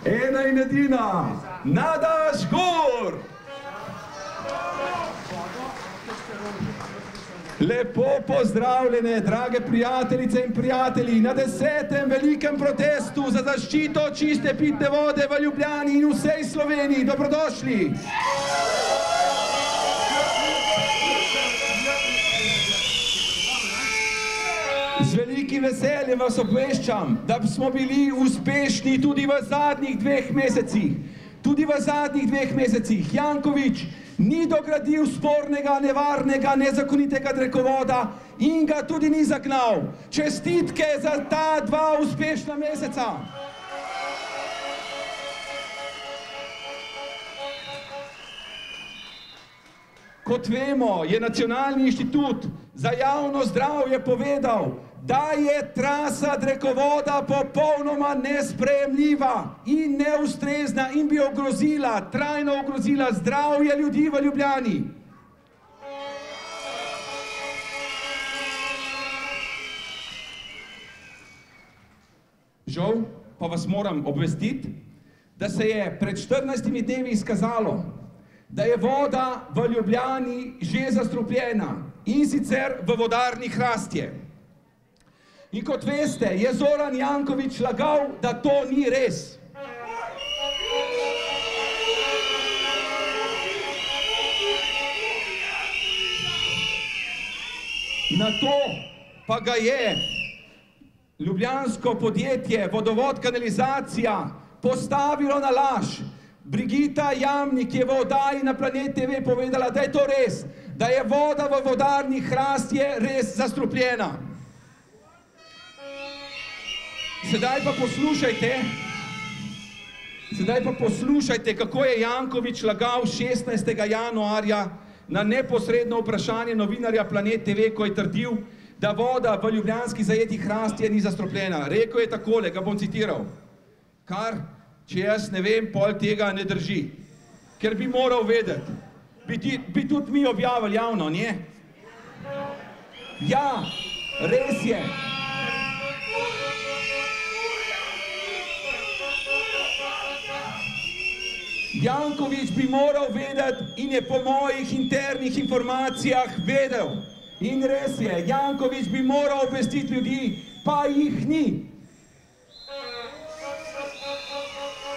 Ena in edina, Nada Žgur! Lepo pozdravljene, drage prijateljice in prijatelji, na 10. velikem protestu za zaščito čiste pitne vode v Ljubljani in vsej Sloveniji. Dobrodošli! Z velikim veseljem vas obveščam, da smo bili uspešni tudi v zadnjih 2 mesecih. Tudi v zadnjih 2 mesecih Janković ni dogradil spornega, nevarnega, nezakonitega drekovoda in ga tudi ni zagnal. Čestitke za ta 2 uspešna meseca. Kot vemo, je Nacionalni inštitut za javno zdravje povedal, da je trasa drekovoda popolnoma nesprejemljiva in neustrezna in bi ogrozila, trajno ogrozila zdravje ljudi v Ljubljani. Žal pa vas moram obvestiti, da se je pred 14 dnevi izkazalo, da je voda v Ljubljani že zastrupljena in sicer v vodarni Hrastje. In kot veste, je Zoran Janković lagal, da to ni res. Na to pa ga je ljubljansko podjetje Vodovod kanalizacija postavilo na laž. Brigita Jamnik je v oddaji na Planet TV povedala, da je to res, da je voda v vodarni Hrastje res zastrupljena. Sedaj pa poslušajte, kako je Janković lagal 16. januarja na neposredno vprašanje novinarja Planet TV, ko je trdil, da voda v ljubljanski zajeti Hrastje ni zastrupljena. Rekel je takole, ga bom citiral. Kar, če jaz ne vem, pol tega ne drži. Ker bi moral vedeti. Bi tudi mi objavili javno, nje? Ja, res je. Janković bi moral vedeti in je po mojih internih informacijah vedel. In res je, Janković bi moral obvestiti ljudi, pa jih ni.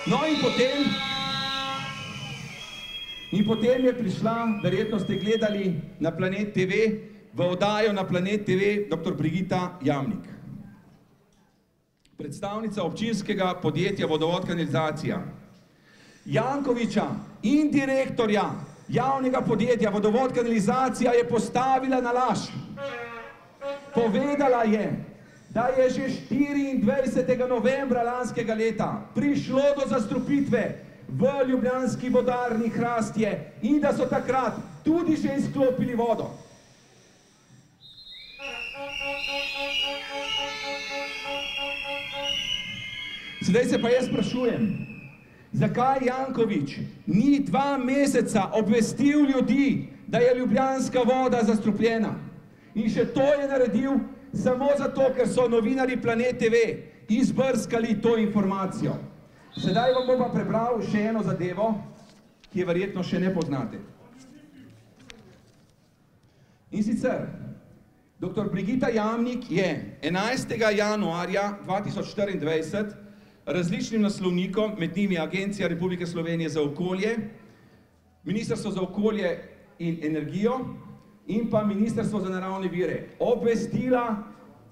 No in potem je prišla, verjetno ste gledali na Planet TV, v oddajo na Planet TV dr. Brigita Jamnik. Predstavnica občinskega podjetja Vodovod kanalizacija. Jankovića in direktorja javnega podjetja Vodovod kanalizacija je postavila na laž. Povedala je, da je že 24. novembra lanskega leta prišlo do zastrupitve v ljubljanski vodarni Hrastje in da so takrat tudi že izklopili vodo. Sedaj se pa jaz sprašujem, zakaj Janković ni 2 meseca obvestil ljudi, da je ljubljanska voda zastrupljena? In še to je naredil Samo zato, ker so novinarji Planet TV izbrskali to informacijo. Sedaj vam bom pa prebral še eno zadevo, ki je verjetno še ne poznate. In sicer, dr. Brigita Jamnik je 11. januarja 2024 različnim naslovnikom, med njimi Agencija Republike Slovenije za okolje, Ministrstvo za okolje in energijo in pa Ministrstvo za naravne vire obvestila,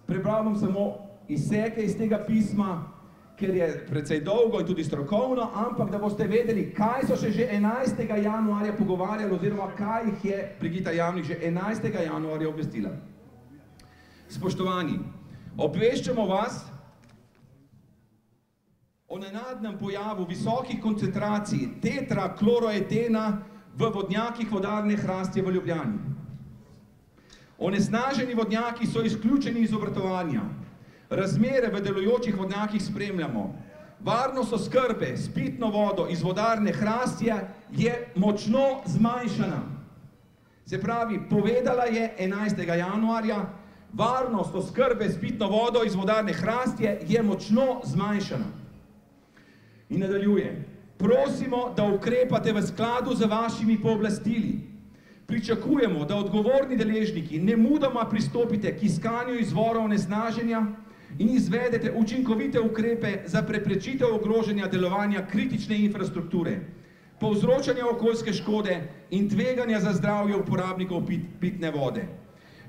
prebral bom samo izseke iz tega pisma, ker je precej dolgo in tudi strokovno, ampak da boste vedeli, kaj so še že 11. januarja pogovarjali oziroma kaj jih je Brigita Jamnik že 11. januarja obvestila. Spoštovani, obveščamo vas o nenadnem pojavu visokih koncentracij tetrakloroetena v vodnjakih vodarne Hrastje v Ljubljani. Onesnaženi vodnjaki so izključeni iz obratovanja. Razmere v delujočih vodnjakih spremljamo. Varnost oskrbe s pitno vodo iz vodarne Hrastje je močno zmanjšana. Se pravi, povedala je 11. januarja, varnost oskrbe s pitno vodo iz vodarne Hrastje je močno zmanjšana. In nadaljuje, prosimo, da ukrepate v skladu z vašimi pooblastili. Pričakujemo, da odgovorni deležniki nemudoma pristopite k iskanju izvorov onesnaženja in izvedete učinkovite ukrepe za preprečitev ogrožanja delovanja kritične infrastrukture, povzročanja okoljske škode in tveganja za zdravje uporabnikov pitne vode.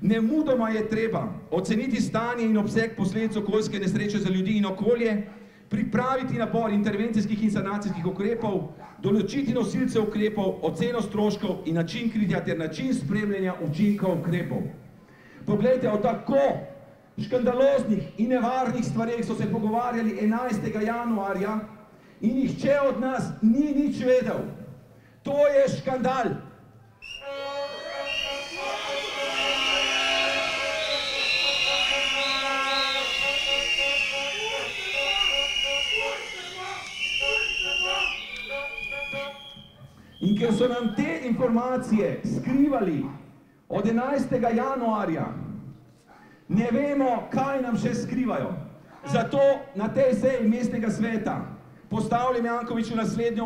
Nemudoma je treba oceniti stanje in obseg posledic okoljske nesreče za ljudi in okolje, pripraviti nabor intervencijskih in sanacijskih ukrepov, določiti nosilce ukrepov, oceno stroškov in način kritja ter način spremljanja učinkov ukrepov. Poglejte, o tako škandaloznih in nevarnih stvareh so se pogovarjali 11. januarja in nihče od nas ni nič vedel. To je škandal. In ker so nam te informacije skrivali od 11. januarja, ne vemo, kaj nam še skrivajo. Zato na tej seji mestnega sveta postavljam Jankoviću naslednje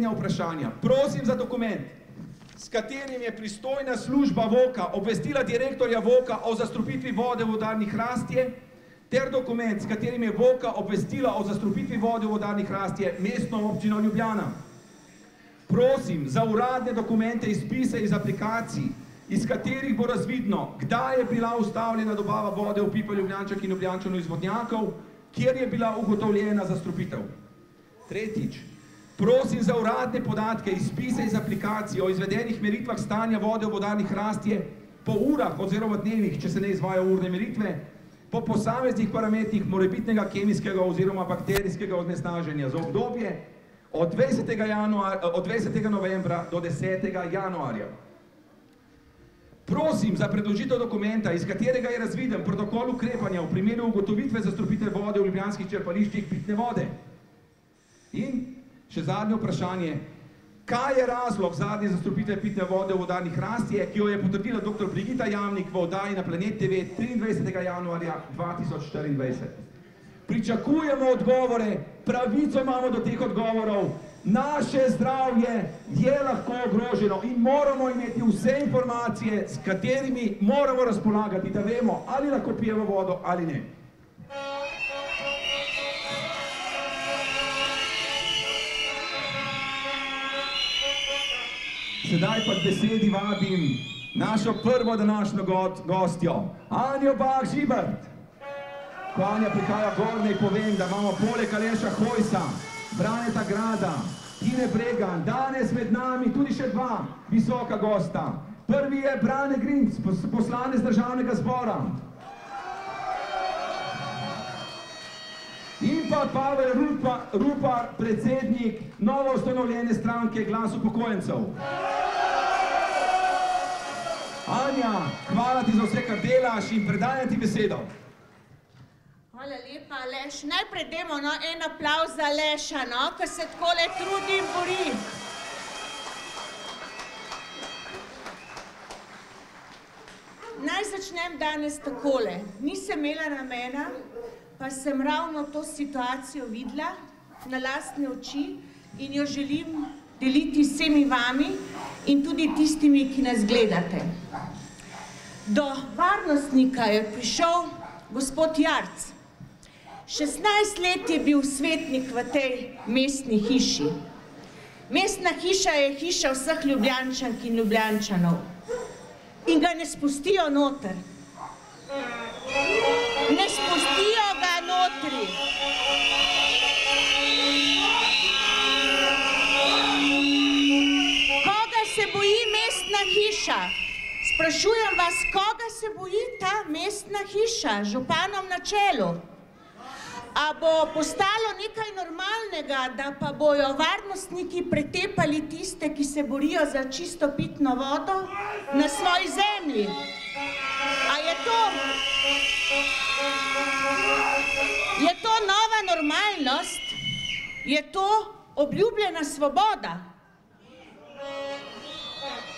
vprašanja. Prosim za dokument, s katerim je pristojna služba VOKA obvestila direktorja VOKA o zastrupitvi vode v vodarni Hrastje, ter dokument, s katerim je VOKA obvestila o zastrupitvi vode v vodarni Hrastje mestno občino Ljubljana. Prosim za uradne dokumente, izpise iz aplikacij, iz katerih bo razvidno, kdaj je bila ustavljena dobava vode v pipe Ljubljančank in Ljubljančanov iz vodnjakov, kjer je bila ugotovljena zastrupitev. Tretjič, prosim za uradne podatke, izpise iz aplikacij o izvedenih meritvah stanja vode v vodarni Hrastje po urah oziroma dnevih, če se ne izvajajo urne meritve, po posameznih parametrih morebitnega kemijskega oziroma bakterijskega onesnaženja za obdobje od 20. novembra do 10. januarja. Prosim za predložitev dokumenta, iz katerega je razviden protokol ukrepanja v primeru ugotovitve zastrupitve vode v ljubljanskih črpališčih pitne vode. In še zadnje vprašanje, kaj je razlog zadnje zastrupitve pitne vode v vodarni Hrastje, ki jo je potrdila dr. Brigita Jamnik v oddaji na Planet TV 23. januarja 2024. Pričakujemo odgovore, pravico imamo do teh odgovorov, naše zdravje je lahko ogroženo in moramo imeti vse informacije, s katerimi moramo razpolagati, da vemo, ali lahko pijemo vodo ali ne. Sedaj pa k besedi vabim našo prvo današnjo gostjo, Anjo Bah Žibert. Ko Anja prihaja gor, naj povem, da imamo poleg Aleša Hojsa, Braneta Grada, Tine Bregan, danes med nami tudi še dva visoka gosta. Prvi je Brane Grimc, poslanec Državnega zbora. In pa Pavel Rupar, predsednik novo ustanovljene stranke Glas upokojencev. Anja, hvala ti za vse, kar delaš in predajam ti besedo. Hvala lepa, Aleš. Najprej dajmo en aplavz za Aleša, ki se takole trudi in bori. naj začnem danes takole. Nisem imela namena, pa sem ravno to situacijo videla na lastne oči in jo želim deliti s vsemi vami in tudi tistimi, ki nas gledate. Do varnostnika je prišel gospod Jarc. 16 let je bil svetnik v tej mestni hiši. Mestna hiša je hiša vseh Ljubljančank in Ljubljančanov. In ga ne spustijo noter. Ne spustijo ga notri. Koga se boji mestna hiša? Sprašujem vas, koga se boji ta mestna hiša, županom na čelu? A bo postalo nekaj normalnega, da pa bojo varnostniki pretepali tiste, ki se borijo za čisto pitno vodo na svoji zemlji? A je to nova normalnost? Je to obljubljena svoboda?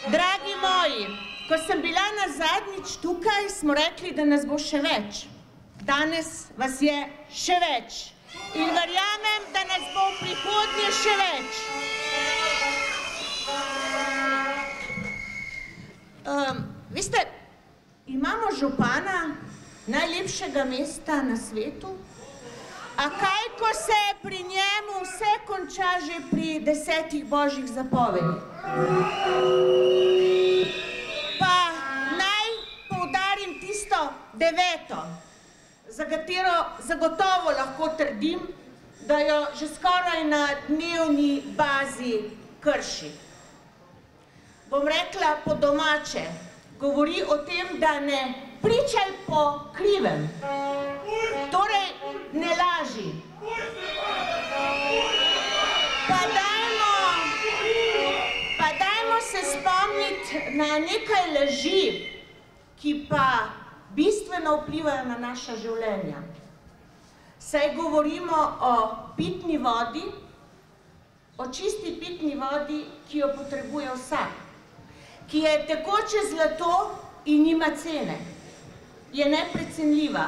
Dragi moji, ko sem bila nazadnjič tukaj, smo rekli, da nas bo še več. Danes vas je še več in verjamem, da nas bo v prihodnje še več. Veste, imamo župana najlepšega mesta na svetu, a kaj, ko se pri njemu vse konča že pri 10 božjih zapovedih. Pa naj poudarim tisto 9. za katero zagotovo lahko trdim, da jo že skoraj na dnevni bazi krši. Bom rekla po domače, govori o tem, da ne pričaj po krivem, torej ne laži. Pa dajmo se spomniti na nekaj laži, ki pa bistveno vplivajo na naša življenja. Saj govorimo o pitni vodi, o čisti pitni vodi, ki jo potrebuje vsak, ki je tekoče zlato in nima cene, je neprecenljiva.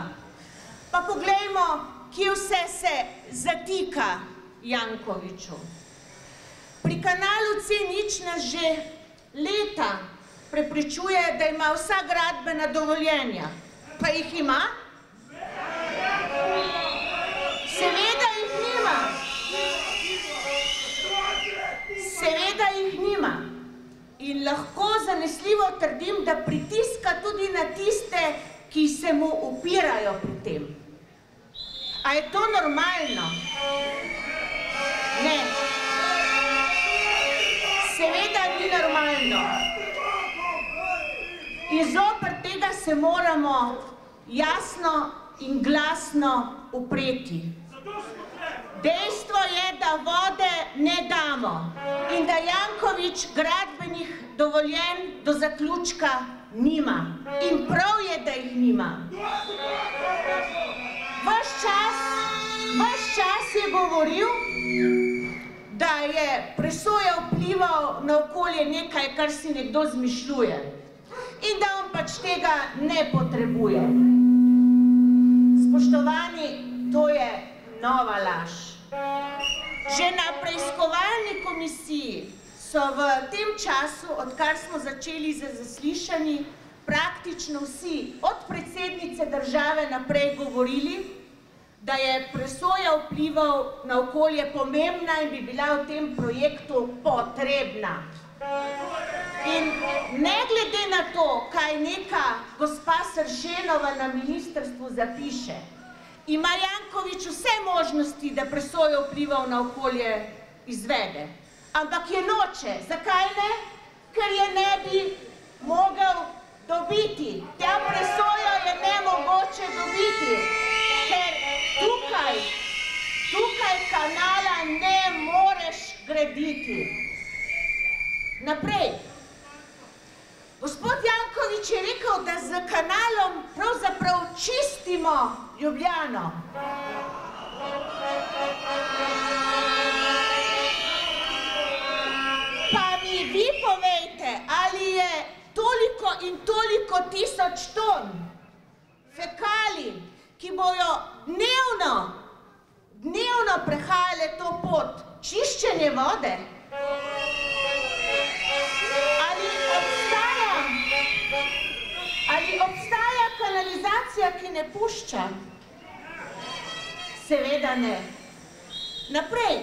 Pa poglejmo, kje vse se zatika Jankoviću. Pri kanalu C0 nas že leta prepričuje, da ima vsa gradbena dovoljenja. Pa jih ima? Seveda jih nima. Seveda jih nima. In lahko zanesljivo trdim, da pritiska tudi na tiste, ki se mu upirajo pri tem. A je to normalno? Ne. Seveda ni normalno. In zoper tega se moramo jasno in glasno upreti. Dejstvo je, da vode ne damo in da Janković gradbenih dovoljenj do zaključka nima. In prav je, da jih nima. Ves čas je govoril, da je presoja vplival na okolje nekaj, kar si nekdo zmišljuje. In da on pač tega ne potrebuje. Spoštovani, to je nova laž. Že na preiskovalni komisiji so v tem času, odkar smo začeli z zaslišanji, praktično vsi, od predsednice države naprej govorili, da je presoja vplival na okolje pomembna in bi bila v tem projektu potrebna. In ne glede na to, kaj neka gospa Sršenova na ministrstvu zapiše, ima Janković vse možnosti, da presojo vplival na okolje izvede. Ampak je noče. Zakaj ne? Ker je ne bi mogel dobiti. Ta presojo je nemogoče dobiti. Ker tukaj kanala ne moreš graditi. Naprej. Gospod Janković je rekel, da z kanalom pravzaprav čistimo Ljubljano. Pa mi vi povejte, ali je toliko in toliko tisoč ton fekalij, ki bojo dnevno prehajale to pot, čiščenje vode. Ali obstaja kanalizacija, ki ne pušča? Seveda ne. Naprej.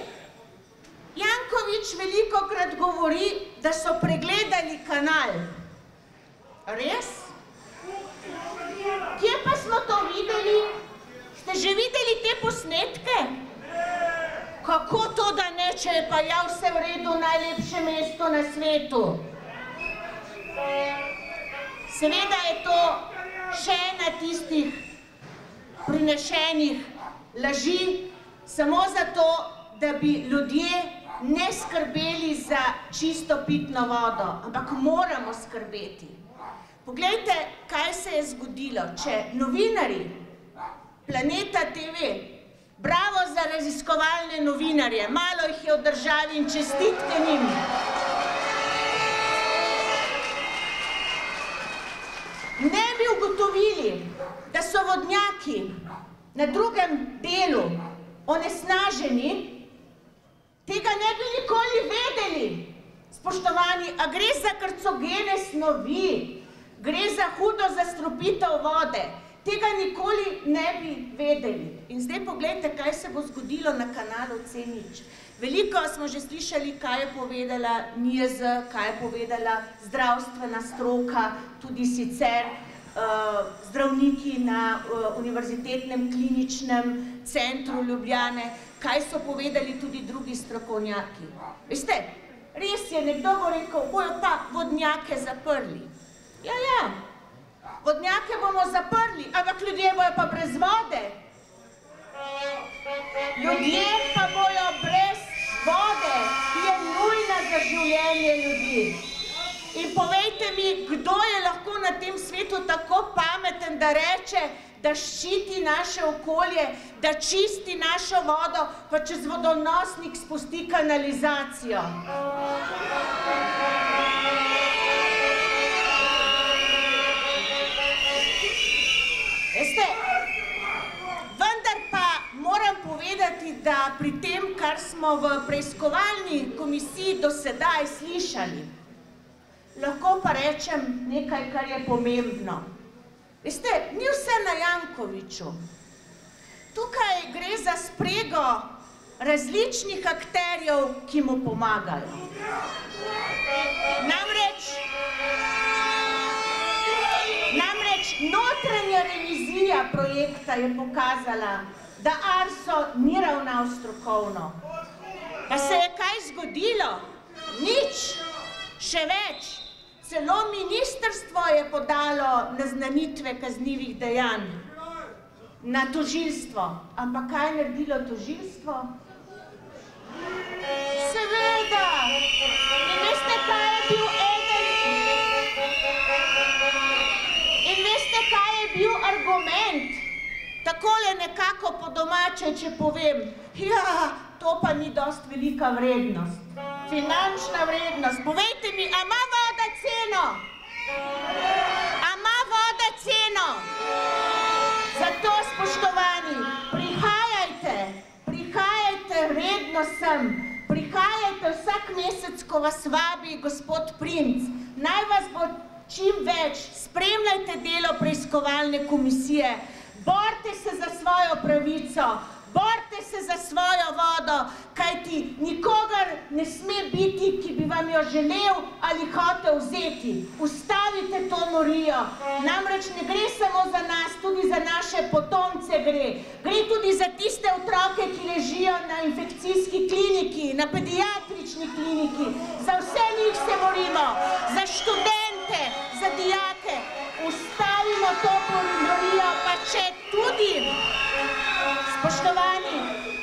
Janković velikokrat govori, da so pregledali kanal. Res? Kje pa smo to videli? Ste že videli te posnetke? Kako to, da ne, če je pa ja vse v redu, najlepše mesto na svetu? Seveda je to še ena tistih prinešenih laži, samo zato, da bi ljudje ne skrbeli za čisto pitno vodo, ampak moramo skrbeti. Poglejte, kaj se je zgodilo, če novinarji Planeta TV, bravo za raziskovalne novinarje, malo jih je v državi in čestitke njim. Ne bi ugotovili, da so vodnjaki na drugem delu onesnaženi, tega ne bi nikoli vedeli. Spoštovani, a gre za karcogene snovi, gre za hudo zastrupitev vode, tega nikoli ne bi vedeli. In zdaj poglejte, kaj se bo zgodilo na kanalu C0. Veliko smo že slišali, kaj je povedala NIJZ, kaj je povedala zdravstvena stroka, tudi sicer zdravniki na Univerzitetnem kliničnem centru Ljubljane, kaj so povedali tudi drugi strokovnjaki. Veste, res je, nekdo bo rekel, bojo pa vodnjake zaprli. Ja, vodnjake bomo zaprli, ampak ljudje bojo pa brez vode. Ljudje pa bojo brez vode, ki je nujna za življenje ljudi. In povejte mi, kdo je lahko na tem svetu tako pameten, da reče, da ščiti naše okolje, da čisti našo vodo, pa čez vodonosnik spusti kanalizacijo. Veste, vendar pa moram povedati, da pri tem, kar smo v preiskovalni komisiji do sedaj slišali, lahko pa rečem nekaj, kar je pomembno. Veste, ni vse na Jankoviću. Tukaj gre za sprego različnih akterjev, ki mu pomagajo. Namreč notranja revizija projekta je pokazala, da Arso ni ravnal strokovno. Pa se je kaj zgodilo? Nič. Še več. Celo ministrstvo je podalo naznanitve kaznivih dejanj na tožilstvo. Ampak kaj je naredilo tožilstvo? Seveda. In veste, kaj je bil argument? Takole nekako po domače, če povem. Ja, to pa ni dost velika vrednost. Finančna vrednost. Povejte mi, a ima voda ceno? A ima voda ceno? Zato, spoštovani, prihajajte redno sem, prihajajte vsak mesec, ko vas vabi gospod Primc. Naj vas bo čim več, spremljajte delo preiskovalne komisije, borite se za svojo pravico, borite se za svojo vodo, kajti nikogar ne sme biti, ki bi vam jo želel ali hotel vzeti. Ustavite to norijo. Namreč ne gre samo za nas, tudi za naše potomce gre. Gre tudi za tiste otroke, ki ležijo na infekcijski kliniki, na pediatrični kliniki. Za vse njih se borimo. Za študente, za dijake. Ustavimo to norijo, pa če tudi... Spoštovani,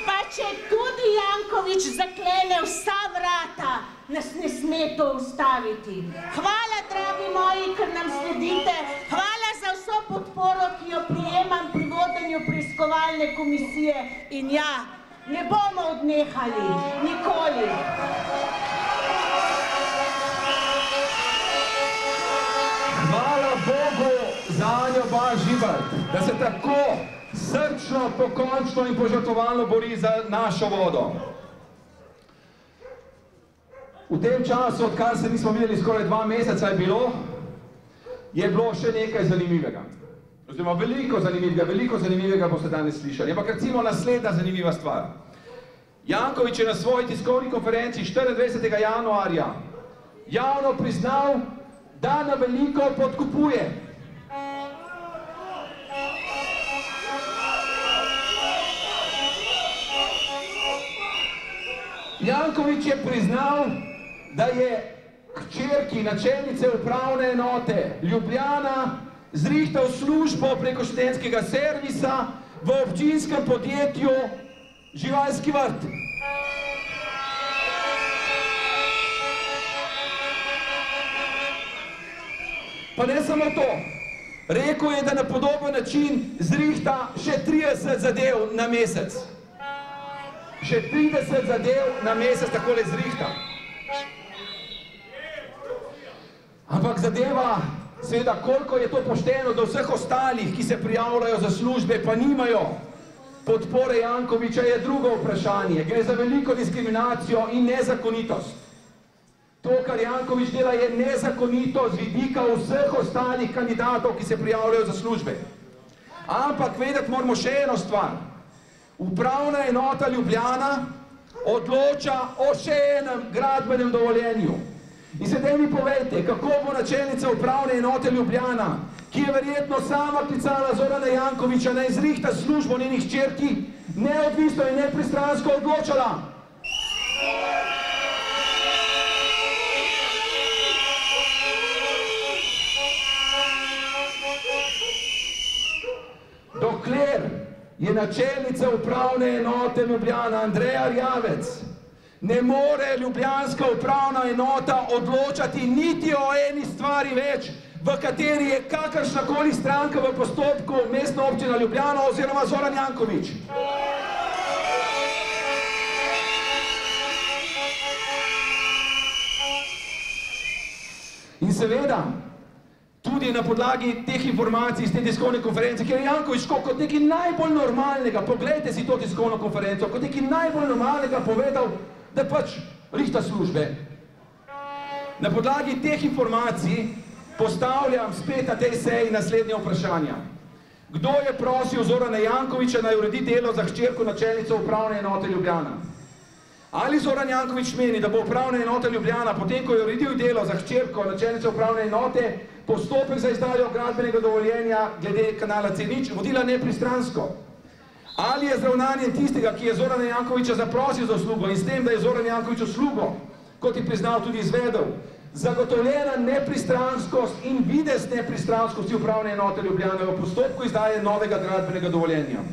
pa če tudi Janković zaklene vsa vrata, nas ne sme to ustaviti. Hvala, dragi moji, ker nam sledite. Hvala za vso podporo, ki jo prijemam pri vodenju preiskovalne komisije. In ja, ne bomo odnehali, nikoli. Hvala. Šentfeld, da se tako srčno, pokončno in požrtvovalno bori za našo vodo. V tem času, odkar se nismo videli skoraj 2 meseca je bilo še nekaj zanimivega. Oziroma veliko zanimivega boste danes slišali. Ampak recimo naslednja zanimiva stvar. Janković je na svoji tiskovni konferenci 24. januarja javno priznal, da na veliko podkupuje. Janković je priznal, da je hčerki načelnice upravne enote Ljubljana zrihtal službo preko študentskega servisa v občinskem podjetju Živalski vrt. Pa ne samo to, rekel je, da na podoben način zrihta še 30 zadev na mesec. Še 30 zadev na mesec takole zrihta. Ampak zadeva, seveda, koliko je to pošteno do vseh ostalih, ki se prijavljajo za službe, pa nimajo podpore Jankovića, je drugo vprašanje. Gre za veliko diskriminacijo in nezakonitost. To, kar Janković dela, je nezakonito z vidika vseh ostalih kandidatov, ki se prijavljajo za službe. Ampak vedeti moramo še eno stvar. Upravna enota Ljubljana odloča o še enem gradbenem dovoljenju. In sedaj mi povejte, kako bo načelnica upravne enote Ljubljana, ki je verjetno sama klicala Zorana Jankovića naj zrihta službo njenih hčerki, neodvisno in nepristransko odločala. Dokler je načelnica upravne enote Ljubljana Andreja Rjavec, ne more ljubljanska upravna enota odločati niti o eni stvari več, v kateri je kakršnakoli stranka v postopku Mestna občina Ljubljana oziroma Zoran Janković. In seveda, tudi na podlagi teh informacij iz te tiskovne konference, kjer je Janković kot nekaj najbolj normalnega, poglejte si to tiskovno konferenco, kot nekaj najbolj normalnega povedal, da pač rihta službe. Na podlagi teh informacij postavljam spet na tej seji naslednje vprašanja. Kdo je prosil Zorana Jankovića naj uredi delo za hčerko načelnico upravne enote Ljubljana? Ali Zoran Janković meni, da bo upravna enota Ljubljana, potem ko je uredil delo za hčerko načelnice upravne enote, postopek za izdajo gradbenega dovoljenja glede kanala C0 vodila nepristransko? Ali je z ravnanjem tistega, ki je Zorana Jankovića zaprosil za uslugo in s tem, da je Zoran Janković uslugo, kot je priznal, tudi izvedel, zagotovljena nepristranskost in videz nepristranskosti upravne enote Ljubljana v postopku izdaje novega gradbenega dovoljenja?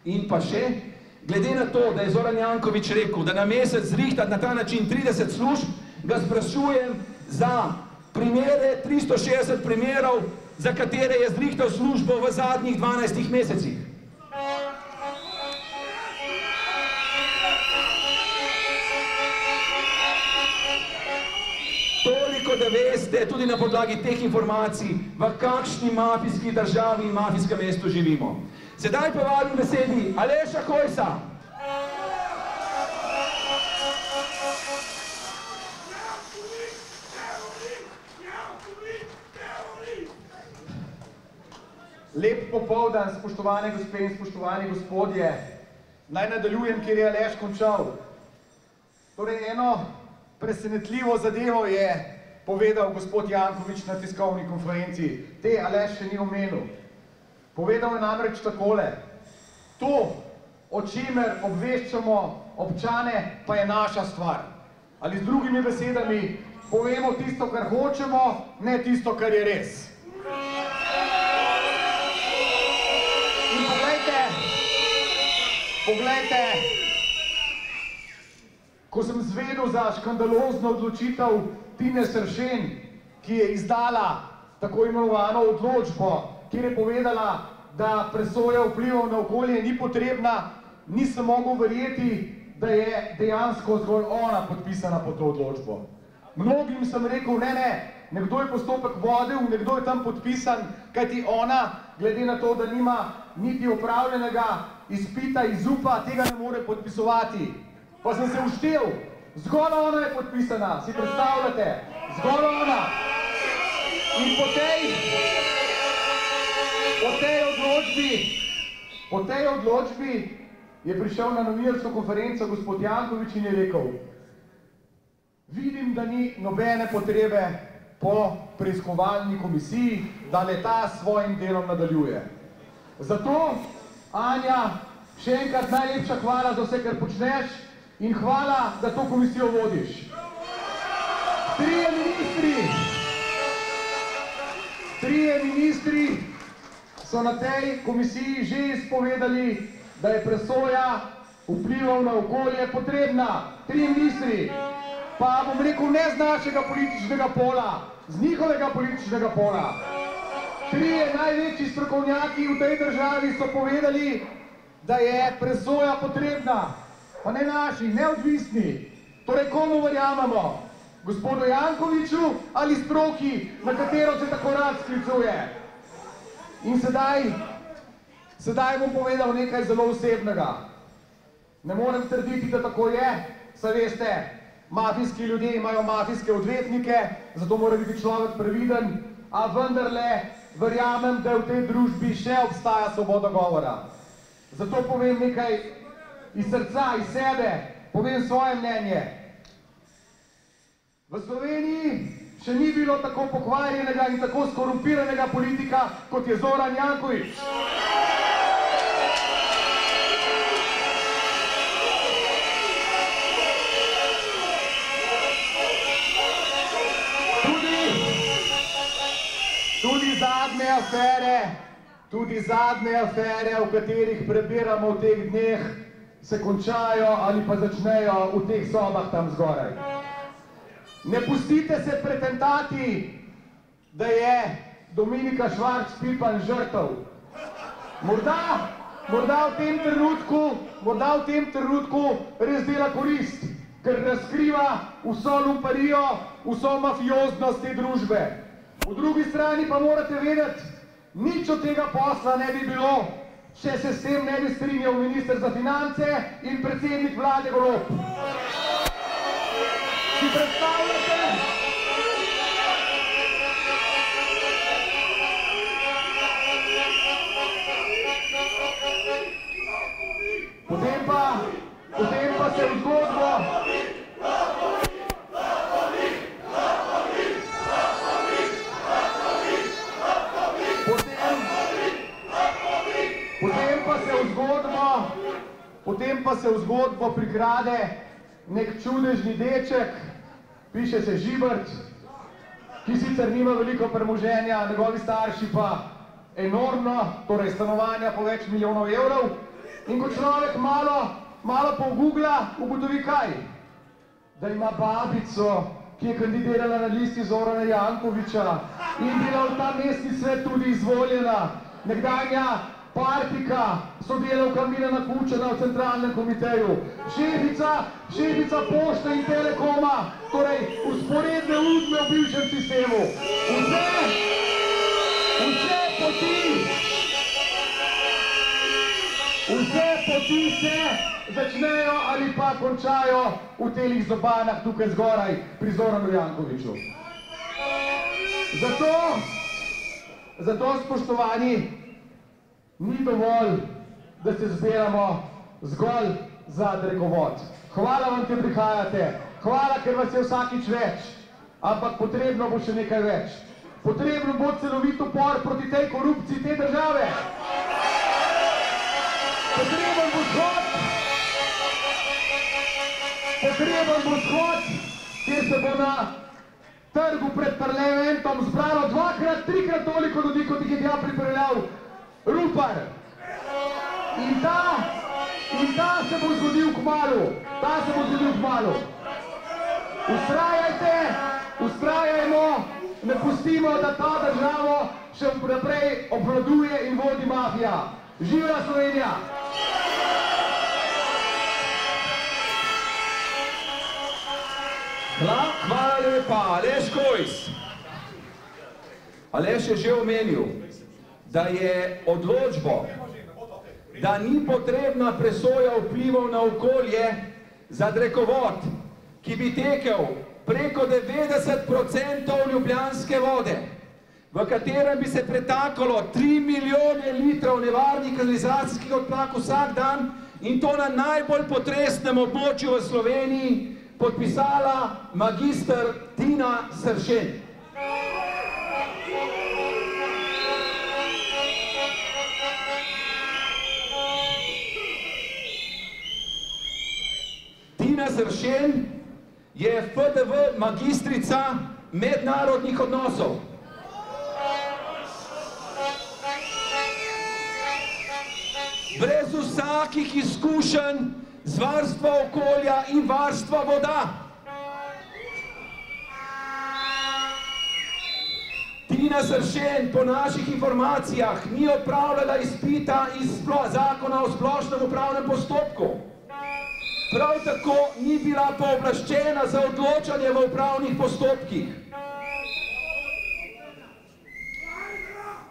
In pa še, glede na to, da je Zoran Janković rekel, da na mesec zrihta na ta način 30 služb, ga sprašujem za primere, 360 primerov, za katere je zrihtal službo v zadnjih 12 mesecih. Toliko, da veste, tudi na podlagi teh informacij, v kakšni mafijski državi in mafijskem mestu živimo. Sedaj pa vabim besedi Aleša Hojsa. Lep popoldan, spoštovane gospe in spoštovani gospodje. Naj nadaljujem, kjer je Aleš končal. Torej, eno presenetljivo zadevo je povedal gospod Janković na tiskovni konferenci. Te Aleš še ni omenil. Povedal je namreč takole. To, o čemer obveščamo občane, pa je naša stvar. Ali z drugimi besedami, povemo tisto, kar hočemo, ne tisto, kar je res. In poglejte, ko sem zvedel za škandalozno odločitev Tine Sršen, ki je izdala tako imenovano odločbo, kjer je povedala, da presoja vplivov na okolje ni potrebna, nisem mogel verjeti, da je dejansko zgolj ona podpisana pod to odločbo. Mnogim sem rekel, ne, nekdo je postopek vodil, nekdo je tam podpisan, kajti ona, glede na to, da nima niti opravljenega izpita iz UPA, tega ne more podpisovati. Pa sem se uštel, zgolj ona je podpisana, si predstavljate, zgolj ona. In po tej odločbi je prišel na novinarsko konferenco gospod Janković in je rekel: vidim, da ni nobene potrebe po preiskovalni komisiji, da le-ta s svojim delom nadaljuje. Zato, Anja, še enkrat najlepša hvala za vse, kar počneš in hvala, da to komisijo vodiš. Trije ministri so na tej komisiji že izpovedali, da je presoja vplival na okolje potrebna. 3 ministri, pa bom rekel ne z našega političnega pola, z njihovega političnega pola. 3 največji strokovnjaki v tej državi so povedali, da je presoja potrebna, pa ne naši, neodvisni. Torej, komu verjamemo? Gospodu Jankoviću ali stroki, na katero se tako rad sklicuje? In sedaj bom povedal nekaj zelo osebnega. Ne morem trditi, da tako je, saj veste, mafijski ljudje imajo mafijske odvetnike, zato mora biti človek previden, a vendarle verjamem, da v tej družbi še obstaja svoboda govora. Zato povem nekaj iz srca, iz sebe, povem svoje mnenje. V Sloveniji še ni bilo tako pokvarjenega in tako skorumpiranega politika, kot je Zoran Janković. Tudi zadnje afere, o katerih prebiramo v teh dneh, se končajo ali pa začnejo v teh sobah tam zgoraj. Ne pustite se pretentati, da je Dominika Švarc Pipan žrtev. Morda v tem trenutku res dela korist, ker razkriva vso lumparijo, vso mafioznost te družbe. Po drugi strani pa morate vedeti, nič od tega posla ne bi bilo, če se s tem ne bi strinjal minister za finance in predsednik vlade Golob. Si predstavljate? Potem pa se v zgodbo... Potem pa se v zgodbo prikrade nek čudežni deček, piše se Žibert, ki sicer nima veliko premoženja, njegovi starši pa enormno, torej stanovanja po več milijonov evrov. In ko človek malo pogugla, ugotovi kaj? Da ima babico, ki je kandidirala na listi Zorana Jankovića in bila v ta mestni svet tudi izvoljena, nekdanja partika, sodelavka Milana Kučana v centralnem komiteju, šefica Pošte in Telekoma, torej vzporedne udme v bivšem sistemu. Vse poti se začnejo ali pa končajo v telih zobanah tukaj zgoraj pri Zoranu Jankoviću. Zato, spoštovani, ni dovolj, da se zbiramo zgolj za drekovod. Hvala vam, ki prihajate, hvala, ker vas je vsakič več, ampak potrebno bo še nekaj več. Potrebno bo celovit upor proti tej korupciji te države. Potreben bo shod, kjer se bo na trgu pred parlamentom zbralo 2-krat, 3-krat toliko ljudi, kot jih je tja pripeljal Rupar. In ta se bo zgodil kmalu. Ustrajajmo, ne pustimo, da ta državo še naprej obvladuje in vodi mafija. Živela Slovenija! Hvala lepa, Aleš Hojs. Aleš je že omenil, da je odločbo, da ni potrebna presoja vplivov na okolje za drekovod, ki bi tekel preko 90% ljubljanske vode, v katerem bi se pretakalo 3 milijone litrov nevarnih kanalizacijskih odplak vsak dan in to na najbolj potresnem območju v Sloveniji, podpisala magister Tina Sršen. Tina Sršen je FDV magistrica mednarodnih odnosov. Brez vsakih izkušenj z varstva okolja in varstva voda. Tina Sršen po naših informacijah ni opravljala izpita iz zakona o splošnem upravnem postopku. Prav tako ni bila pooblaščena za odločanje v upravnih postopkih.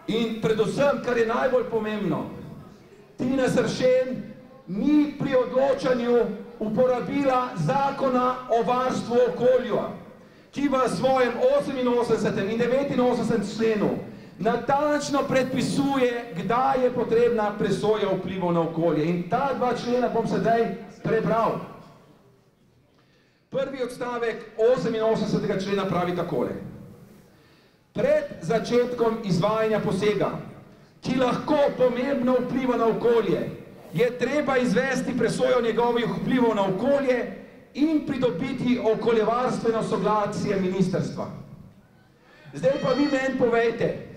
In predvsem, kar je najbolj pomembno, Tina Sršen ni pri odločanju uporabila zakona o varstvu okolja, ki v svojem 88. in 89. členu natančno predpisuje, kdaj je potrebna presoja vplivov na okolje. In ta dva člena bom sedaj prebral. Prvi odstavek 88. člena pravi takole. Pred začetkom izvajanja posega, ki lahko pomembno vpliva na okolje, je treba izvesti presojo njegovih vplivov na okolje in pridobiti okoljevarstveno soglasje ministrstva. Zdaj pa vi meni povejte,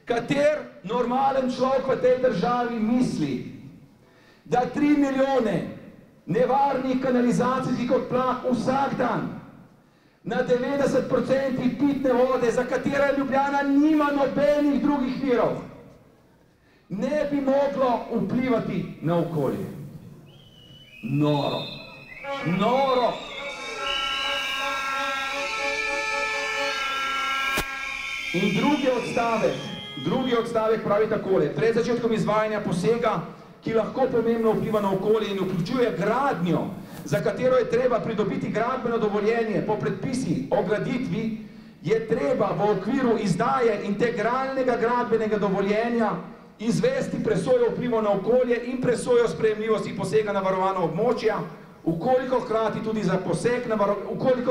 kater normalen človek v tej državi misli, da 3 milijone nevarnih kanalizacijskih odplak vsak dan na 90% pitne vode, za katera Ljubljana nima nobenih drugih virov, ne bi moglo vplivati na okolje. Noro. Noro. In drugi odstavek pravi takole. Pred začetkom izvajanja posega, ki lahko pomembno vpliva na okolje in vključuje gradnjo, za katero je treba pridobiti gradbeno dovoljenje po predpisi o graditvi, je treba v okviru izdaje integralnega gradbenega dovoljenja izvesti presojo vplivov na okolje in presojo sprejemljivosti posega na varovana območja, ukoliko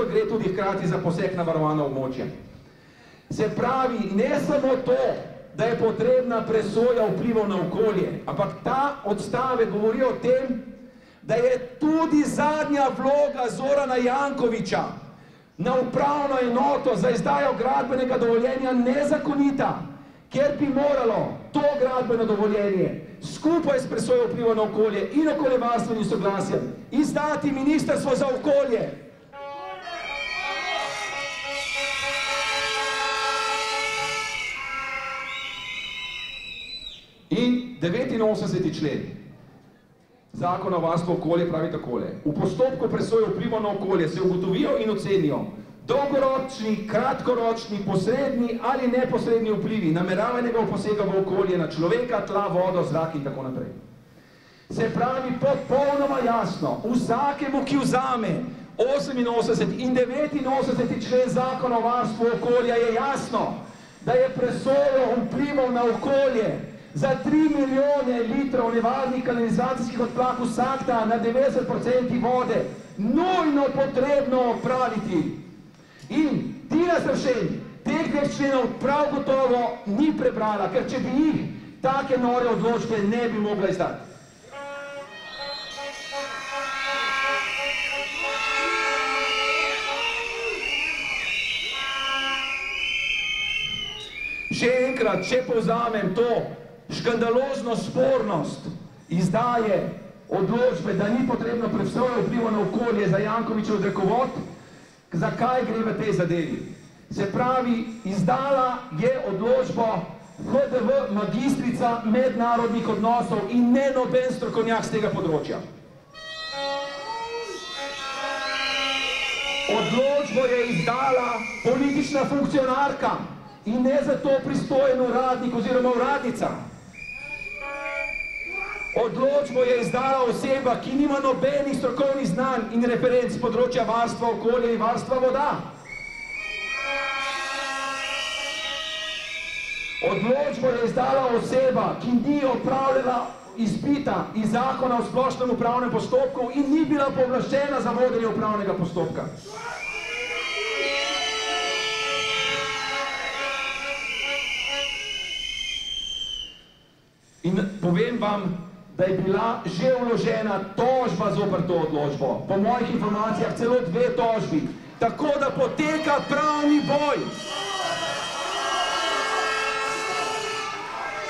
gre tudi hkrati za poseg na varovana območja. Se pravi, ne samo to, da je potrebna presoja vplivov na okolje, ampak ta odstavek govori o tem, da je tudi zadnja vloga Zorana Jankovića na upravno enoto za izdajo gradbenega dovoljenja nezakonita, ker bi moralo to gradbeno dovoljenje skupaj s presojo vplivov na okolje in okoljevarstvenim soglasjem izdati Ministrstvo za okolje. In 89. člen Zakona o varstvu okolja pravi takole. V postopku presoje vplivov na okolje se ugotovijo in ocenijo dolgoročni, kratkoročni, posredni ali neposredni vplivi nameravanega posega v okolje na človeka, tla, vodo, zrak in tako naprej. Se pravi, popolnoma jasno, vsakemu, ki vzame 88 in 89. člen Zakona o varstvu okolja, je jasno, da je presojo vplivov na okolje za 3 milijone litrov nevarnih kanalizacijskih odplak vsak dan na 90% vode nujno potrebno opraviti. In Tina Sršen teh 2 členov prav gotovo ni prebrala, ker če bi jih take nore odločbe ne bi mogla izdati. Še enkrat, če povzamem to škandalozno spornost izdaje odločbe, da ni potrebno presojo vplivov na okolje za Jankovićev drekovod, zakaj gre v tej zadevi? Se pravi, izdala je odločbo FDV magistrica mednarodnih odnosov in ne noben strokovnjak z tega področja. Odločbo je izdala politična funkcionarka in ne za to pristojen uradnik oziroma uradnica. Odločbo je izdala oseba, ki nima nobenih strokovnih znanj in referenc z področja varstva okolja in varstva voda. Odločbo je izdala oseba, ki ni opravljala izpita iz zakona o splošnem upravnem postopku in ni bila pooblaščena za vodenje upravnega postopka. In povem vam, da je bila že vložena tožba zoper to odločbo. Po mojih informacijah celo 2 tožbi. Tako da poteka pravni boj,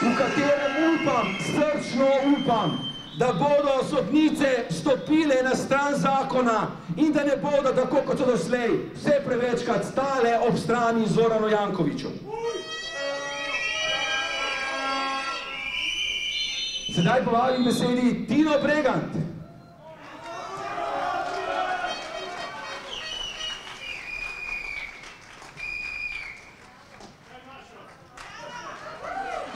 v katerem upam, srčno upam, da bodo sodnice stopile na stran zakona in da ne bodo, tako kot so doslej, vse prevečkrat stale ob strani Zoranu Jankoviću. Sedaj povabim besedi Tino Bregant.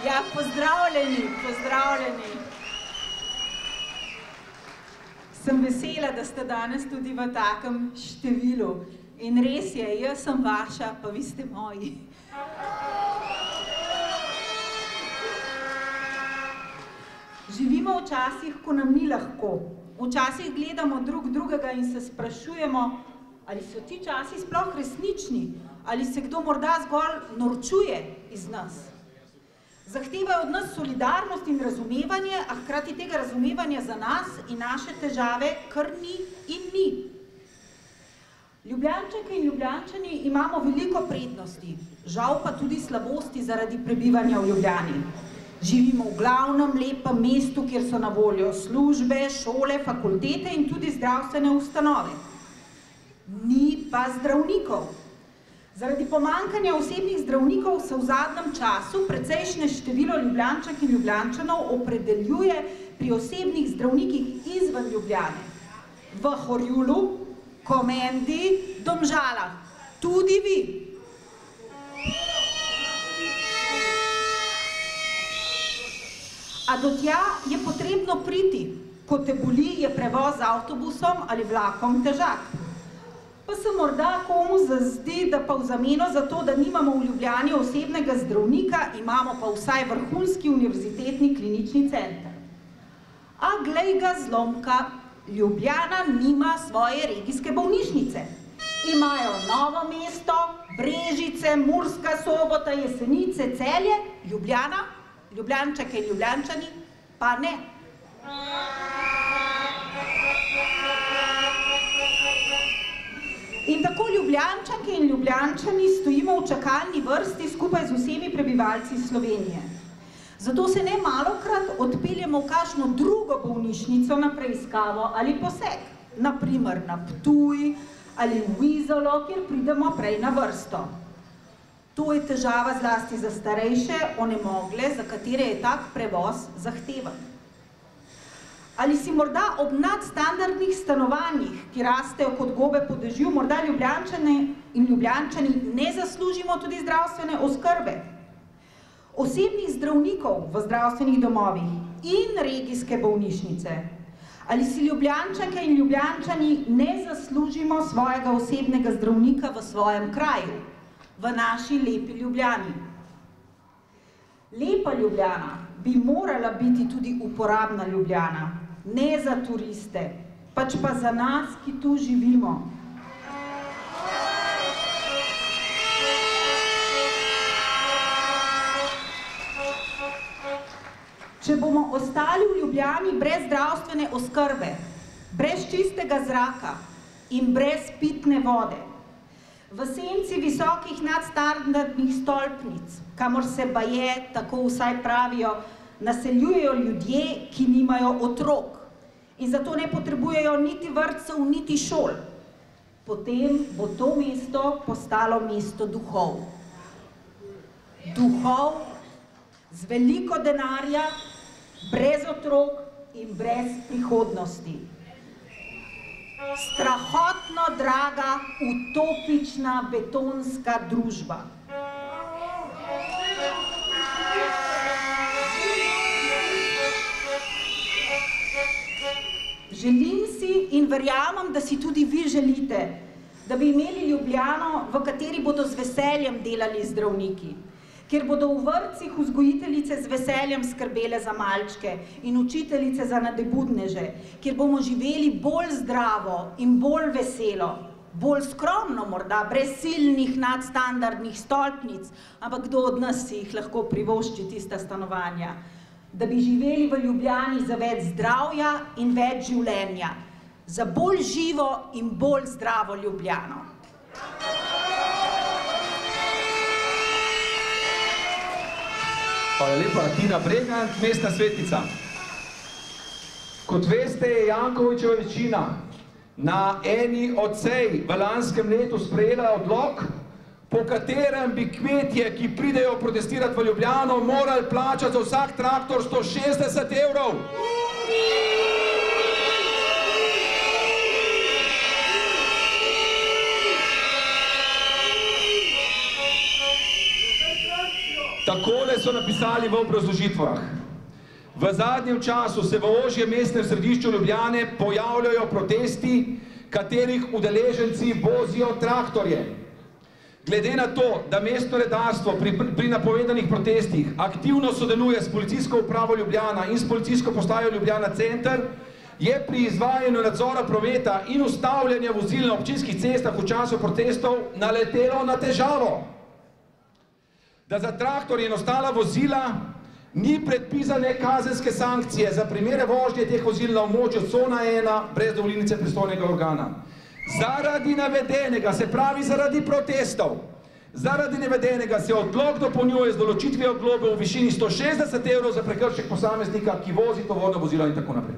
Ja, pozdravljeni, pozdravljeni. Sem vesela, da ste danes tudi v takem številu. In res je, jaz sem vaša, pa vi ste moji. Živimo v časih, ko nam ni lahko. Včasih gledamo drug drugega in se sprašujemo, ali so ti časi sploh resnični, ali se kdo morda zgolj norčuje iz nas. Zahtevajo od nas solidarnost in razumevanje, a hkrati tega razumevanja za nas in naše težave kar ni in ni. Ljubljančanke in Ljubljančani imamo veliko prednosti, žal pa tudi slabosti zaradi prebivanja v Ljubljani. Živimo v glavnem lepem mestu, kjer so na voljo službe, šole, fakultete in tudi zdravstvene ustanove. Ni pa zdravnikov. Zaradi pomanjkanja osebnih zdravnikov se v zadnjem času precejšnje število Ljubljančank in Ljubljančanov opredeljuje pri osebnih zdravnikih izven Ljubljane. V Horjulu, Komendi, Domžalah. Tudi vi. A do tja je potrebno priti. Ko te boli, je prevoz z avtobusom ali vlakom težak. Pa se morda komu zazdi, da pa v zameno za to, da nimamo v Ljubljani osebnega zdravnika, imamo pa vsaj vrhunski univerzitetni klinični center. A glej ga zlomka, Ljubljana nima svoje regijske bolnišnice. Imajo Novo mesto, Brežice, Murska Sobota, Jesenice, Celje, Ljubljana, Ljubljančanke in Ljubljančani, pa ne. In tako Ljubljančanke in Ljubljančani stojimo v čakalni vrsti skupaj z vsemi prebivalci Slovenije. Zato se ne malokrat odpeljemo v kakšno drugo bolnišnico na preiskavo ali poseg, na primer na Ptuj ali v Izolo, kjer pridemo prej na vrsto. To je težava zlasti za starejše, onemogle, za katere je tak prevoz zahteven. Ali si morda ob nadstandardnih stanovanjih, ki rastejo kot gobe po dežju, morda Ljubljančane in Ljubljančani ne zaslužimo tudi zdravstvene oskrbe? Osebnih zdravnikov v zdravstvenih domovih in regijske bolnišnice. Ali si Ljubljančanke in Ljubljančani ne zaslužimo svojega osebnega zdravnika v svojem kraju, v naši lepi Ljubljani? Lepa Ljubljana bi morala biti tudi uporabna Ljubljana, ne za turiste, pač pa za nas, ki tu živimo. Če bomo ostali v Ljubljani brez zdravstvene oskrbe, brez čistega zraka in brez pitne vode, v senci visokih nadstandardnih stolpnic, kamor se baje, tako vsaj pravijo, naseljujejo ljudje, ki nimajo otrok in zato ne potrebujejo niti vrtcev, niti šol, potem bo to mesto postalo mesto duhov. Duhov z veliko denarja, brez otrok in brez prihodnosti. Strahotno draga, utopična, betonska družba. Želim si in verjamem, da si tudi vi želite, da bi imeli Ljubljano, v kateri bodo z veseljem delali zdravniki, kjer bodo v vrtcih vzgojiteljice z veseljem skrbele za malčke in učiteljice za nadebudneže, kjer bomo živeli bolj zdravo in bolj veselo, bolj skromno morda, brez silnih nadstandardnih stolpnic, ampak kdo od nas si jih lahko privošči tista stanovanja, da bi živeli v Ljubljani za več zdravja in več življenja, za bolj živo in bolj zdravo Ljubljano. Hvala lepa, Tina Bregant, mestna svetnica. Kot veste, je Jankovićeva večina na eni od sej v lanskem letu sprejela odlok, po katerem bi kmetje, ki pridejo protestirati v Ljubljano, morali plačati za vsak traktor 160 evrov. Takole so napisali v obrazložitvah. V zadnjem času se v ožjem mestnem središču Ljubljane pojavljajo protesti, katerih udeleženci vozijo traktorje. Glede na to, da mestno redarstvo pri napovedanih protestih aktivno sodeluje s policijsko upravo Ljubljana in s policijsko postajo Ljubljana center, je pri izvajanju nadzora prometa in ustavljanja vozil na občinskih cestah v času protestov naletelo na težavo, da za traktorje in ostala vozila ni predpisane kazenske sankcije za primere vožnje teh vozil na območju cona 1 brez dovolilnice pristojnega organa. Zaradi navedenega, se pravi zaradi protestov, zaradi navedenega se odlok dopolnjuje z določitvijo globe v višini 160 evrov za prekršek posameznika, ki vozi tovorno vozilo in tako naprej.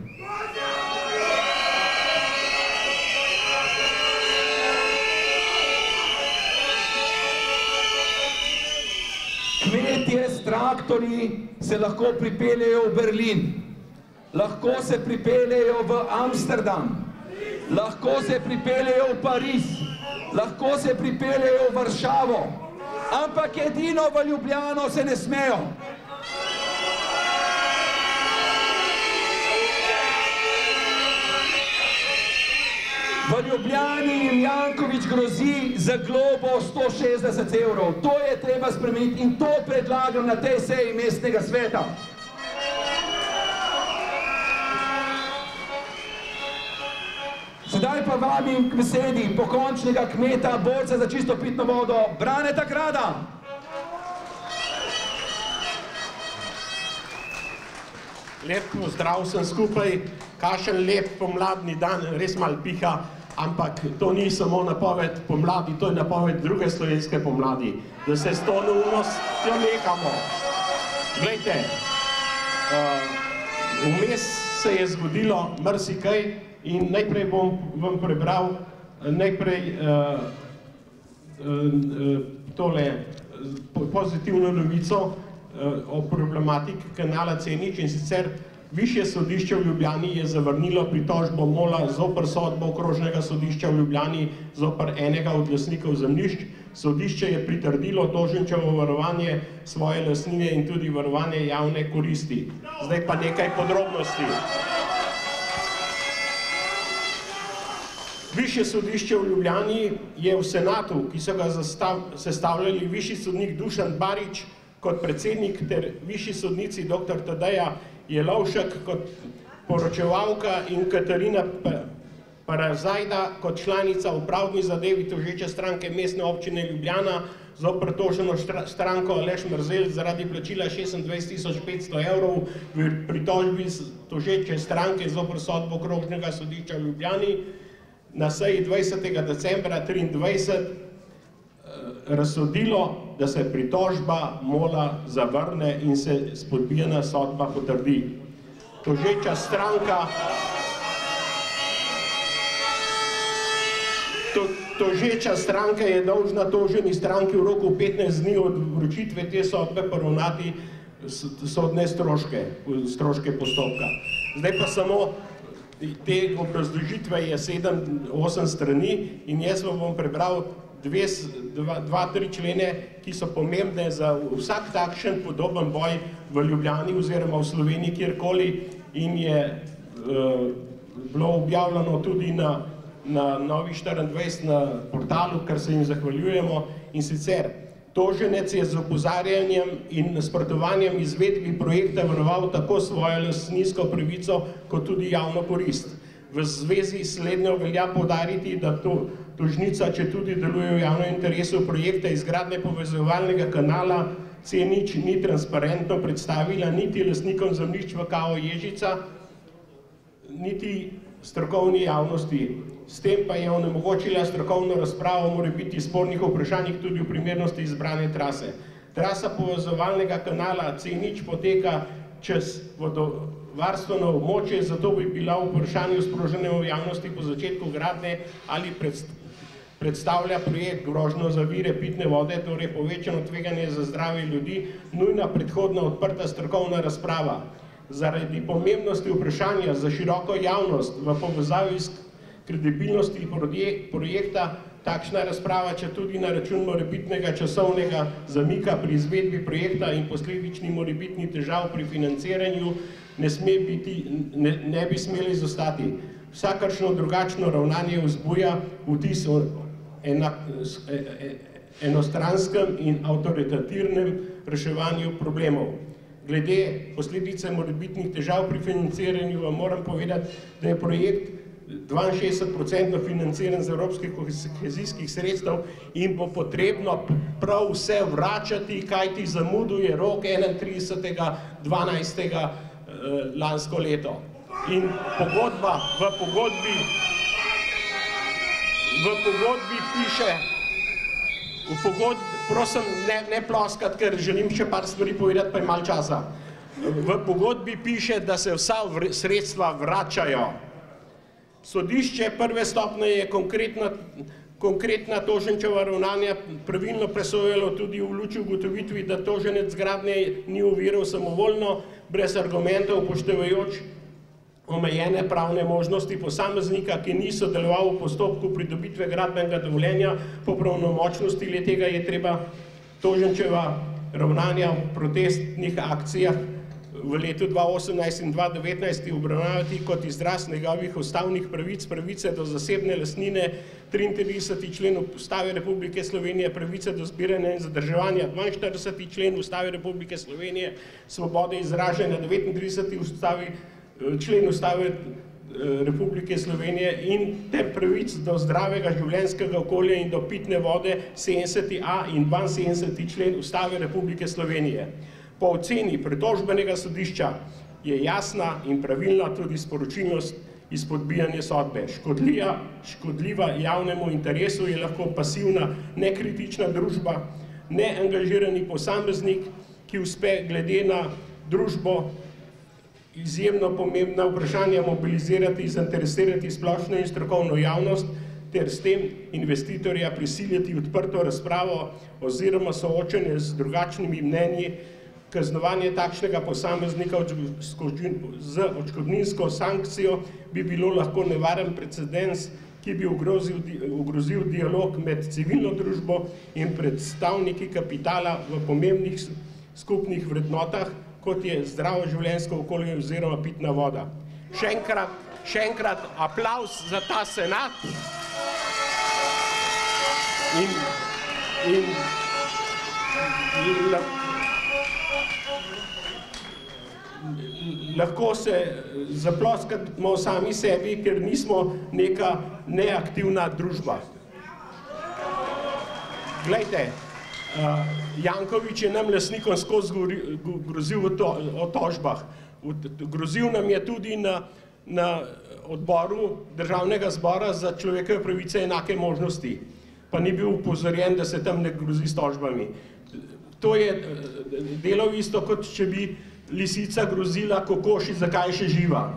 Kmetje s traktorji se lahko pripeljejo v Berlin, lahko se pripeljejo v Amsterdam, lahko se pripeljejo v Pariz, lahko se pripeljejo v Varšavo, ampak edino v Ljubljano se ne smejo. V Ljubljani jim Janković grozi za globo 160 evrov. To je treba spremeniti in to predlagam na tej seji mestnega sveta. Sedaj pa vabim k besedi pokončnega kmeta, borca za čisto pitno vodo, Braneta Grada. Lep pozdrav vsem skupaj, kakšen lep pomladni dan, res malo piha, ampak to ni samo napoved pomladi, to je napoved druge slovenske pomladi, da se s to neumnostjo nehamo. Glejte, vmes se je zgodilo marsikaj in najprej bom vam prebral tole pozitivno novico o problematiki kanala C0, in sicer Višje sodišče v Ljubljani je zavrnilo pritožbo MOL-a zoper sodbo Okrožnega sodišča v Ljubljani zoper enega od lastnikov zemljišč. Sodišče je pritrdilo toženčevo varovanje svoje lastnine in tudi varovanje javne koristi. Zdaj pa nekaj podrobnosti. Višje sodišče v Ljubljani je v senatu, ki so ga sestavljali višji sodnik Dušan Barič kot predsednik ter višji sodnici dr. Tadeja Jelovšek kot poročevalka in Katarina Parazajda kot članica v pravdni zadevi tožeče stranke Mestne občine Ljubljana zoper toženo stranko Aleš Mrzel zaradi plačila 26.500 evrov v pritožbi tožeče stranke zoper sodbo Okrožnega sodišča v Ljubljani na seji 20. decembra 2023 razsodilo, da se pritožba MOL-a zavrne in se spodbijena sodba potrdi. Tožeča stranka je dolžna toženi stranki v roku 15 dni od vročitve te sodbe poravnati sodne stroške postopka. Zdaj pa samo te obrazložitve je 7-8 strani in jaz vam bom prebral 2-3 člene, ki so pomembne za vsak takšen podoben boj v Ljubljani oziroma v Sloveniji kjerkoli in je bilo objavljeno tudi na Novi 24 na portalu, kar se jim zahvaljujemo, in sicer toženec je z opozarjanjem in nasprotovanjem izvedbi projekta varoval tako svojo lastninsko pravico, kot tudi javno korist. V zvezi s slednjo velja poudariti, da tožnica, če tudi deluje v javnem interesu projekta izgradnje povezovalnega kanala C0, ni transparentno predstavila niti lastnikom zemljišč v KO Ježica, niti strokovni javnosti. S tem pa je onemogočila strokovno razpravo o morebiti spornih vprašanjih tudi v primernosti izbrane trase. Trasa povezovalnega kanala C0 poteka čez vodovarstveno območje, zato bi bila v vprašanju sprožene v javnosti po začetku gradnje ali predstavlja projekt grožnjo za vire pitne vode, torej povečano tveganje za zdravje ljudi, nujna predhodna odprta strokovna razprava. Zaradi pomembnosti vprašanja za široko javnost v povezavi s kredibilnosti projekta, takšna razprava, če tudi na račun morebitnega časovnega zamika pri izvedbi projekta in posledični morebitni težav pri financiranju, ne bi smeli izostati. Vsakršno drugačno ravnanje vzbuja vtis o enostranskem in avtoritativnem reševanju problemov. Glede posledice morebitnih težav pri financiranju vam moram povedati, da je projekt 62% financiran z evropskih kohezijskih sredstev in bo potrebno prav vse vračati, kajti zamudil je rok 31.12. lansko leto. In v pogodbi piše, prosim, ne ploskat, ker želim še par stvari povedati, pa je malo časa. V pogodbi piše, da se vsa sredstva vračajo. Sodišče prve stopnje je konkretna toženčeva ravnanja pravilno presojalo tudi v luči ugotovitvi, da toženec gradnje ni oviral samovoljno, brez argumentov, upoštevajoč omejene pravne možnosti posameznika, ki ni sodeloval v postopku pridobitve gradbenega dovoljenja, po pravnomočnosti le-tega je treba toženčeva ravnanja v protestnih akcijah v letu 2018 in 2019 obravnavati kot izraz njegovih ustavnih pravic, pravice do zasebne lastnine, 33. člen Ustave Republike Slovenije, pravice do zbiranja in zadrževanja, 42. člen Ustave Republike Slovenije, svobode izražanja, 39. člen Ustave Republike Slovenije in ter pravic do zdravega življenjskega okolja in do pitne vode, 70a in 72. člen Ustave Republike Slovenije. Po oceni pritožbenega sodišča je jasna in pravilna tudi sporočilnost izpodbijanja sodbe. Škodljiva javnemu interesu je lahko pasivna, nekritična družba, neangažirani posameznik, ki uspe glede na družbo izjemno pomembna vprašanja mobilizirati, zainteresirati splošno in strokovno javnost ter s tem investitorja prisiliti odprto razpravo oziroma soočenje z drugačnimi mnenji. Kaznovanje takšnega posameznika z odškodninsko sankcijo bi bilo lahko nevaren precedens, ki bi ogrozil dialog med civilno družbo in predstavniki kapitala v pomembnih skupnih vrednotah, kot je zdravo življenjsko okolje oziroma pitna voda. Še enkrat aplavz za ta senat in lahko se zaploskamo sami sebi, ker nismo neka neaktivna družba. Glejte, Janković je nam lastnikom skozi grozil o tožbah. Grozil nam je tudi na odboru Državnega zbora za človekove pravice enake možnosti, pa ni bil upozorjen, da se tam ne grozi s tožbami. To je delal isto, kot če bi lisica grozila kokoši, zakaj je še živa.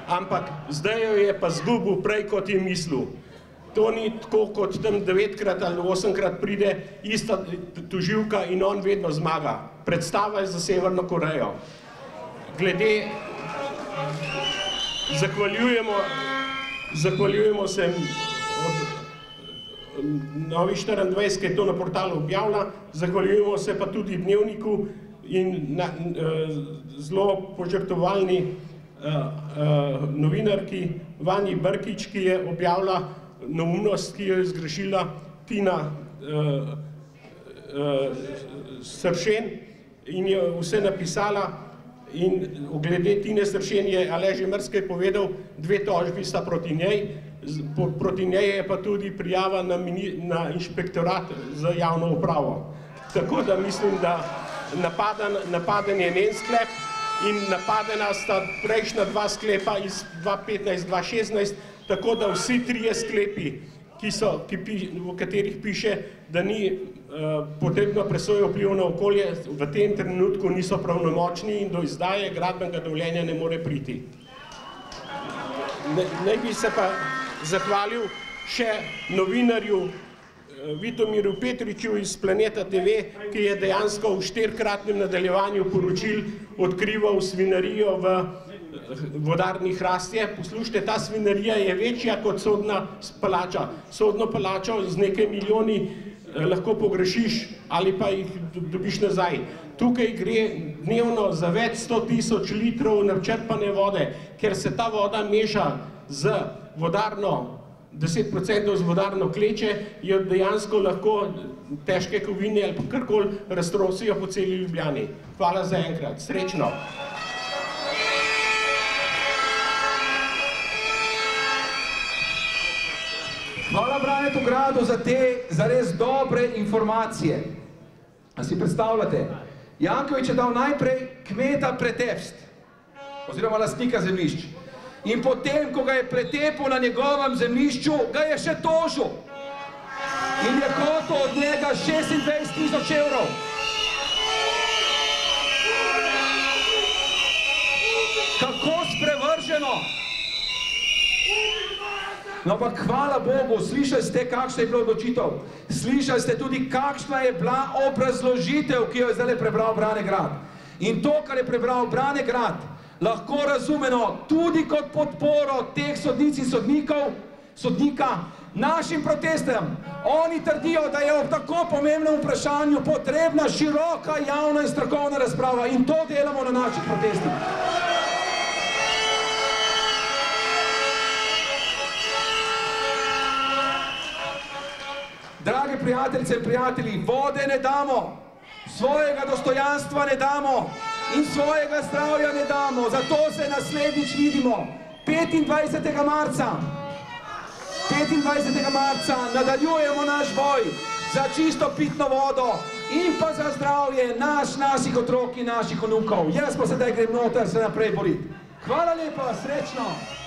Ampak zdaj jo je pa zgubil prej, kot je mislil. To ni tako, kot tam 9-krat ali 8-krat pride ista tožilka in on vedno zmaga. Predstava je za Severno Korejo. Zahvaljujemo se Novi 24, ki je to na portalu objavila, zahvaljujemo se pa tudi Dnevniku in zelo požrtvovalni novinarki Vanji Brkić, ki je objavila neumnost, ki jo je zgrešila Tina Sršen in je vse napisala. In glede Tine Sršen je Aleš Mrskej povedal, 2 tožbi sta proti njej, proti njej je pa tudi prijava na inšpektorat za javno upravo. Tako da mislim, da napaden je njen sklep in napadena sta prejšnja 2 sklepa iz 2015-2016, tako da vsi 3 sklepi, v katerih piše, da ni potrebno presoje vpliv na okolje, v tem trenutku niso pravnomočni in do izdaje gradbenega dovoljenja ne more priti. Naj bi se pa zahvalil še novinarju Vitomiru Petriču iz Planeta TV, ki je dejansko v 4-kratnem nadaljevanju poročil odkrival svinarijo v vodarni Hrastje. Poslušajte, ta svinarija je večja kot sodna palača. Sodno palačo z nekaj milijoni lahko pogrešiš ali pa jih dobiš nazaj. Tukaj gre dnevno za več 100.000 litrov načrpane vode, ker se ta voda meša z vodarno 10% z vodarno Kleče, jo dejansko lahko težke kovine ali karkoli raztrosijo po celi Ljubljani. Hvala za enkrat. Srečno! Hvala Branetu Gradu za te zares dobre informacije. A si predstavljate? Janković je dal najprej kmeta pretepst, oziroma lastnika zemljišč. In potem, ko ga je pretepil na njegovem zemljišču, ga je še tožil. In je hotel od njega 26.000 evrov. Kako sprevrženo! No pa hvala Bogu, slišali ste, kakšna je bila odločitev. Slišali ste tudi, kakšna je bila obrazložitev, ki jo je zdaj prebral Brane Grad. In to, kar je prebral Brane Grad, lahko razumeno tudi kot podporo teh sodnic in sodnika našim protestem. Oni trdijo, da je ob tako pomembnem vprašanju potrebna široka javna in strokovna razprava in to delamo na naših protestih. Drage prijateljice in prijatelji, vode ne damo, svojega dostojanstva ne damo in svojega zdravja ne damo. Zato se naslednjič vidimo 25. marca nadaljujemo naš boj za čisto pitno vodo in pa za zdravje naših otrok in naših vnukov. Jaz pa sedaj grem noter se naprej boriti. Hvala lepa, srečno!